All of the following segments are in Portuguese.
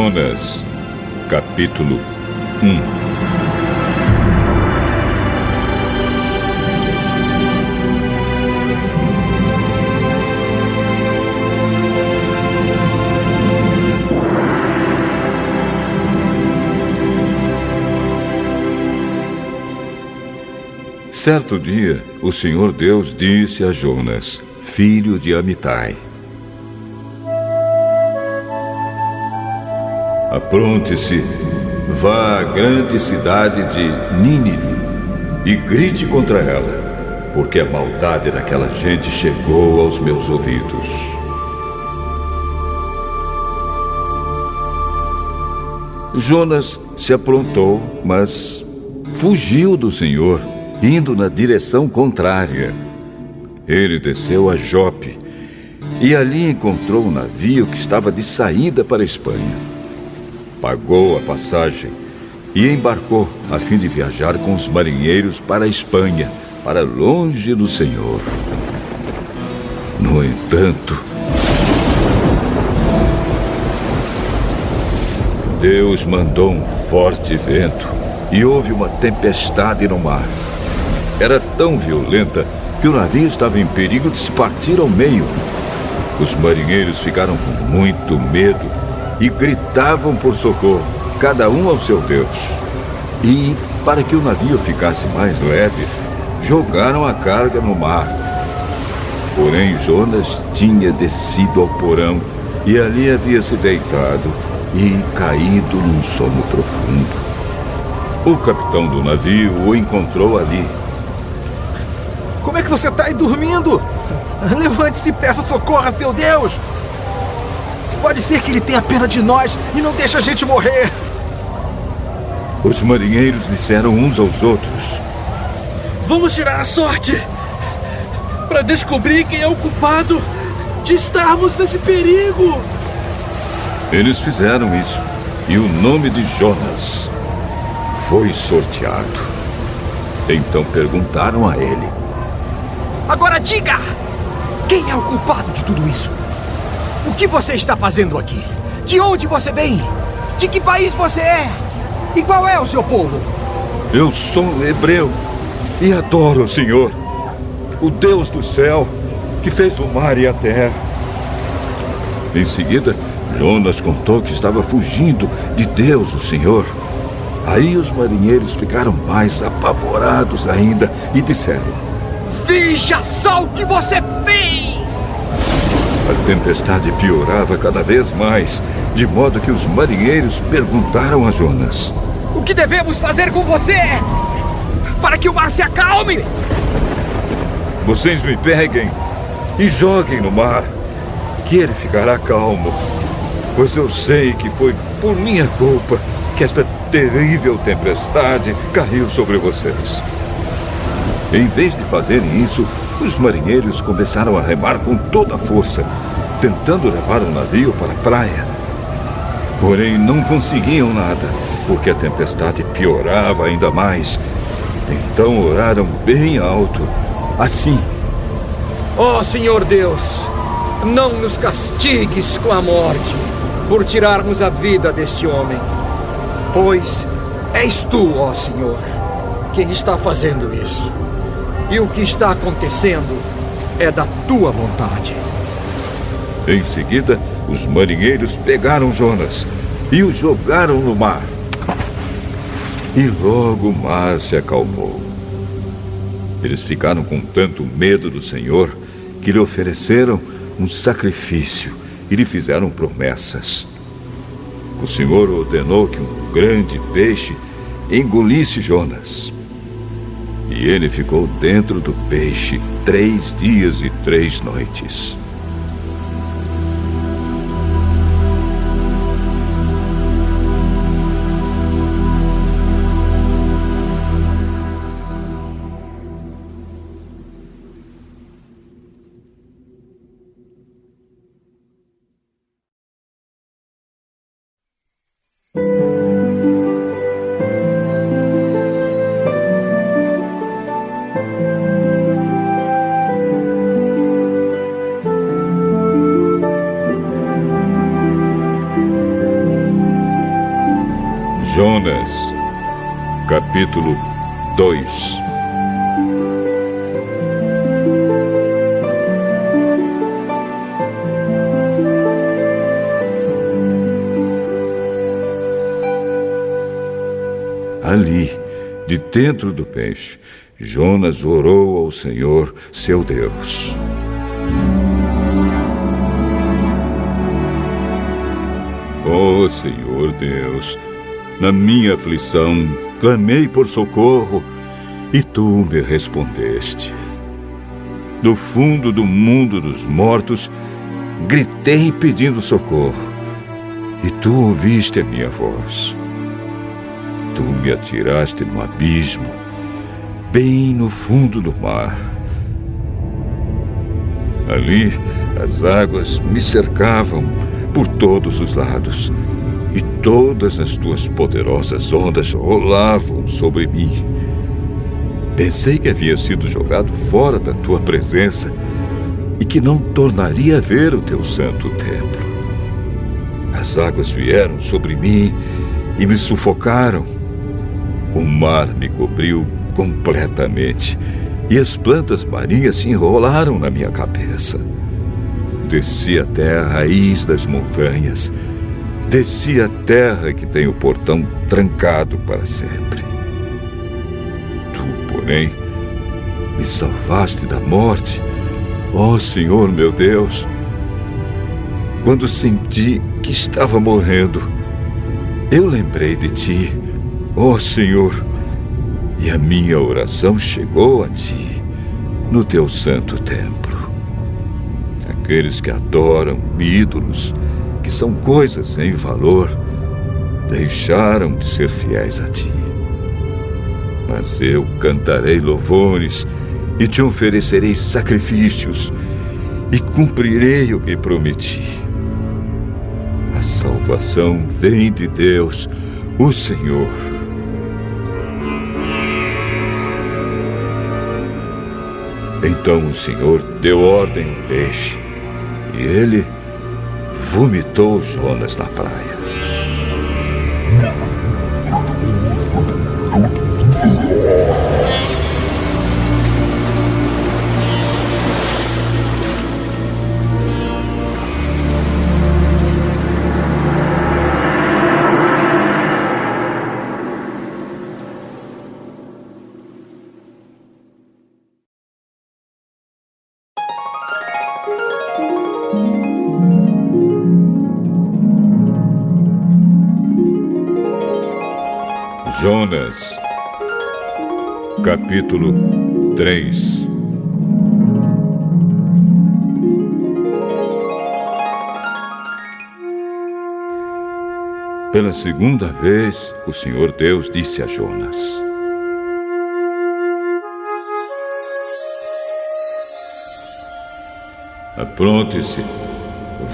Jonas, capítulo 1. Certo dia, o Senhor Deus disse a Jonas, filho de Amitai: apronte-se, vá à grande cidade de Nínive e grite contra ela, porque a maldade daquela gente chegou aos meus ouvidos. Jonas se aprontou, mas fugiu do Senhor, indo na direção contrária. Ele desceu a Jope e ali encontrou um navio que estava de saída para a Espanha. Pagou a passagem e embarcou a fim de viajar com os marinheiros para a Espanha, para longe do Senhor. No entanto, Deus mandou um forte vento e houve uma tempestade no mar. Era tão violenta que o navio estava em perigo de se partir ao meio. Os marinheiros ficaram com muito medo e gritavam por socorro, cada um ao seu Deus. E, para que o navio ficasse mais leve, jogaram a carga no mar. Porém, Jonas tinha descido ao porão e ali havia se deitado e caído num sono profundo. O capitão do navio o encontrou ali. Como é que você está aí dormindo? Levante-se e peça socorro a seu Deus! Pode ser que ele tenha pena de nós e não deixe a gente morrer. Os marinheiros disseram uns aos outros: vamos tirar a sorte para descobrir quem é o culpado de estarmos nesse perigo. Eles fizeram isso e o nome de Jonas foi sorteado. Então perguntaram a ele: agora diga! Quem é o culpado de tudo isso? O que você está fazendo aqui? De onde você vem? De que país você é? E qual é o seu povo? Eu sou hebreu e adoro o Senhor, o Deus do céu, que fez o mar e a terra. Em seguida, Jonas contou que estava fugindo de Deus, o Senhor. Aí os marinheiros ficaram mais apavorados ainda e disseram: veja só o que você fez! A tempestade piorava cada vez mais, de modo que os marinheiros perguntaram a Jonas: o que devemos fazer com você para que o mar se acalme? Vocês me peguem e joguem no mar, que ele ficará calmo, pois eu sei que foi por minha culpa que esta terrível tempestade caiu sobre vocês. Em vez de fazerem isso, os marinheiros começaram a remar com toda a força, tentando levar o navio para a praia. Porém, não conseguiam nada, porque a tempestade piorava ainda mais. Então oraram bem alto, assim: ó Senhor Deus, não nos castigues com a morte por tirarmos a vida deste homem, pois és tu, ó Senhor, quem está fazendo isso. E o que está acontecendo é da tua vontade. Em seguida, os marinheiros pegaram Jonas e o jogaram no mar. E logo o mar se acalmou. Eles ficaram com tanto medo do Senhor que lhe ofereceram um sacrifício e lhe fizeram promessas. O Senhor ordenou que um grande peixe engolisse Jonas. E ele ficou dentro do peixe 3 dias e 3 noites. capítulo 2. Ali, de dentro do peixe, Jonas orou ao Senhor, seu Deus. Ó Senhor Deus, na minha aflição, clamei por socorro e tu me respondeste. Do fundo do mundo dos mortos, gritei pedindo socorro e tu ouviste a minha voz. Tu me atiraste no abismo, bem no fundo do mar. Ali, as águas me cercavam por todos os lados, e todas as tuas poderosas ondas rolavam sobre mim. Pensei que havia sido jogado fora da tua presença e que não tornaria a ver o teu santo templo. As águas vieram sobre mim e me sufocaram. O mar me cobriu completamente e as plantas marinhas se enrolaram na minha cabeça. Desci até a raiz das montanhas. Desci a terra que tem o portão trancado para sempre. Tu, porém, me salvaste da morte, ó Senhor meu Deus. Quando senti que estava morrendo, eu lembrei de ti, ó Senhor, e a minha oração chegou a ti, no teu santo templo. Aqueles que adoram ídolos, que são coisas sem valor, deixaram de ser fiéis a ti. Mas eu cantarei louvores e te oferecerei sacrifícios e cumprirei o que prometi. A salvação vem de Deus, o Senhor. Então o Senhor deu ordem ao peixe e ele vomitou Jonas na praia. Jonas, capítulo 3. Pela segunda vez, o Senhor Deus disse a Jonas: apronte-se,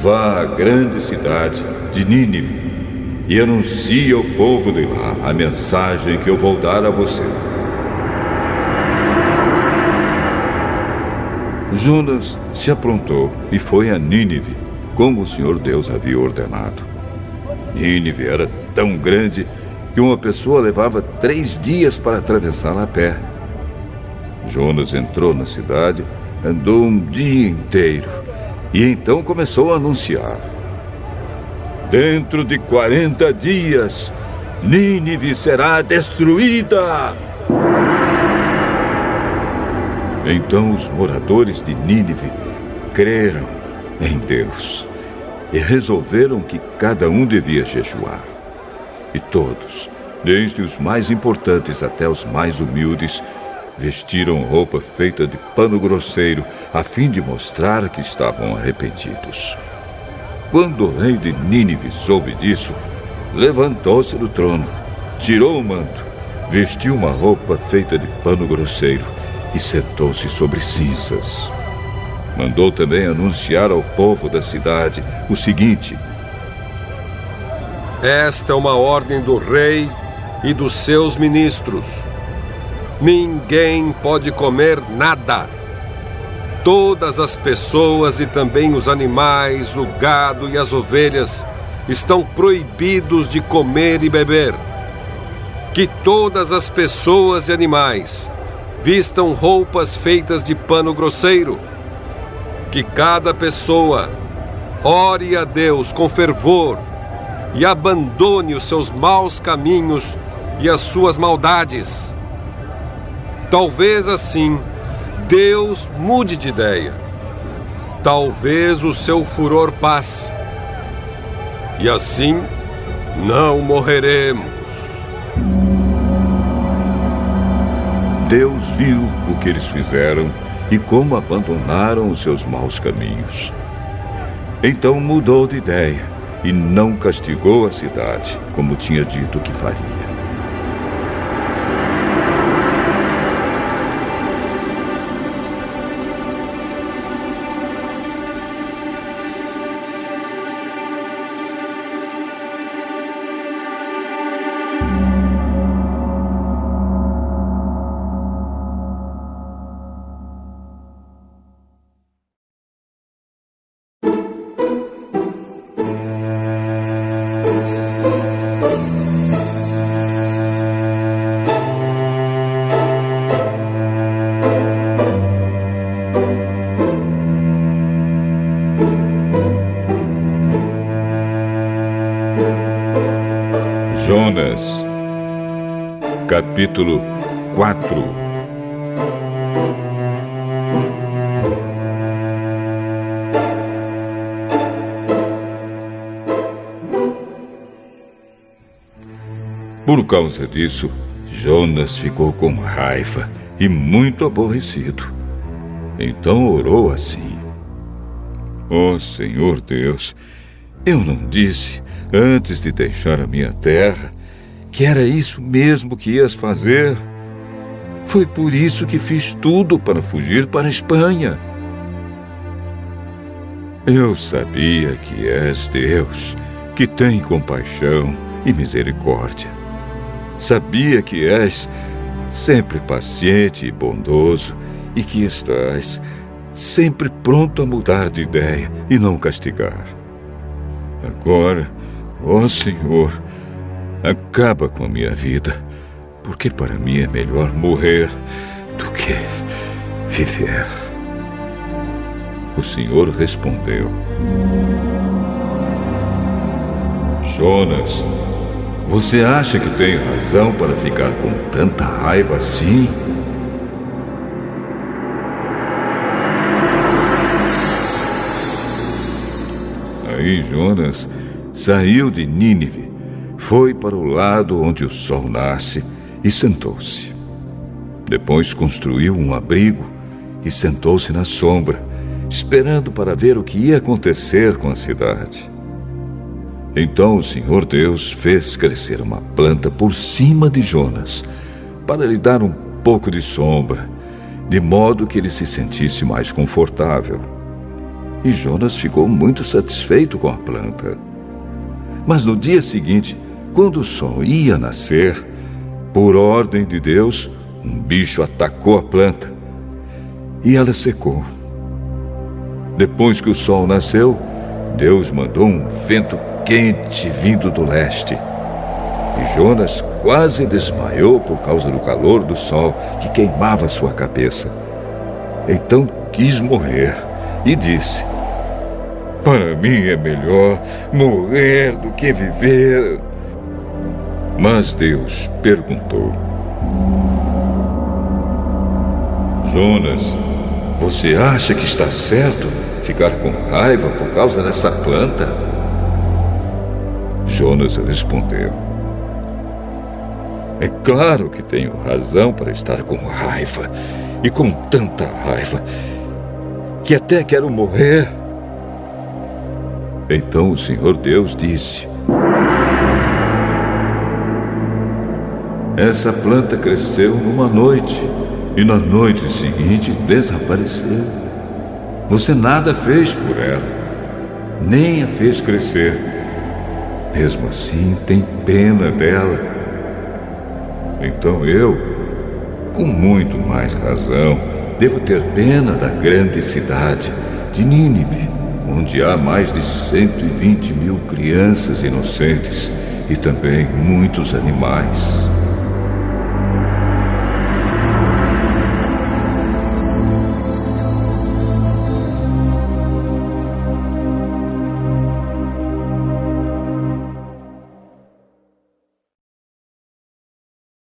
vá à grande cidade de Nínive e anuncie ao povo de lá a mensagem que eu vou dar a você. Jonas se aprontou e foi a Nínive, como o Senhor Deus havia ordenado. Nínive era tão grande que uma pessoa levava 3 dias para atravessá-la a pé. Jonas entrou na cidade, andou um dia inteiro e então começou a anunciar: dentro de 40 dias, Nínive será destruída. Então os moradores de Nínive creram em Deus e resolveram que cada um devia jejuar. E todos, desde os mais importantes até os mais humildes, vestiram roupa feita de pano grosseiro a fim de mostrar que estavam arrependidos. Quando o rei de Nínive soube disso, levantou-se do trono, tirou o manto, vestiu uma roupa feita de pano grosseiro e sentou-se sobre cinzas. Mandou também anunciar ao povo da cidade o seguinte: esta é uma ordem do rei e dos seus ministros. Ninguém pode comer nada. Todas as pessoas e também os animais, o gado e as ovelhas estão proibidos de comer e beber. que todas as pessoas e animais vistam roupas feitas de pano grosseiro, que cada pessoa ore a Deus com fervor e abandone os seus maus caminhos e as suas maldades. Talvez assim Deus mude de ideia. Talvez o seu furor passe. E assim não morreremos. Deus viu o que eles fizeram e como abandonaram os seus maus caminhos. Então mudou de ideia e não castigou a cidade, como tinha dito que faria. Jonas, capítulo 4. Por causa disso, Jonas ficou com raiva e muito aborrecido. Então orou assim: Ó Senhor Deus, eu não disse, antes de deixar a minha terra, que era isso mesmo que ias fazer? Foi por isso que fiz tudo para fugir para a Espanha. Eu sabia que és Deus, que tem compaixão e misericórdia. Sabia que és sempre paciente e bondoso e que estás sempre pronto a mudar de ideia e não castigar. Agora, ó Senhor, acaba com a minha vida, porque para mim é melhor morrer do que viver. O Senhor respondeu: Jonas, você acha que tem razão para ficar com tanta raiva assim? Aí Jonas saiu de Nínive, foi para o lado onde o sol nasce e sentou-se. Depois construiu um abrigo e sentou-se na sombra, esperando para ver o que ia acontecer com a cidade. Então o Senhor Deus fez crescer uma planta por cima de Jonas, para lhe dar um pouco de sombra, de modo que ele se sentisse mais confortável. E Jonas ficou muito satisfeito com a planta. Mas no dia seguinte, quando o sol ia nascer, por ordem de Deus, um bicho atacou a planta e ela secou. Depois que o sol nasceu, Deus mandou um vento quente vindo do leste. E Jonas quase desmaiou por causa do calor do sol que queimava sua cabeça. Então quis morrer e disse: Para mim é melhor morrer do que viver. Mas Deus perguntou: Jonas, você acha que está certo ficar com raiva por causa dessa planta? Jonas respondeu: É claro que tenho razão para estar com raiva, e com tanta raiva que até quero morrer. Então o Senhor Deus disse: Essa planta cresceu numa noite, e na noite seguinte desapareceu. Você nada fez por ela, nem a fez crescer. Mesmo assim, tem pena dela. Então eu, com muito mais razão, devo ter pena da grande cidade de Nínive, onde há mais de 120 mil crianças inocentes e também muitos animais.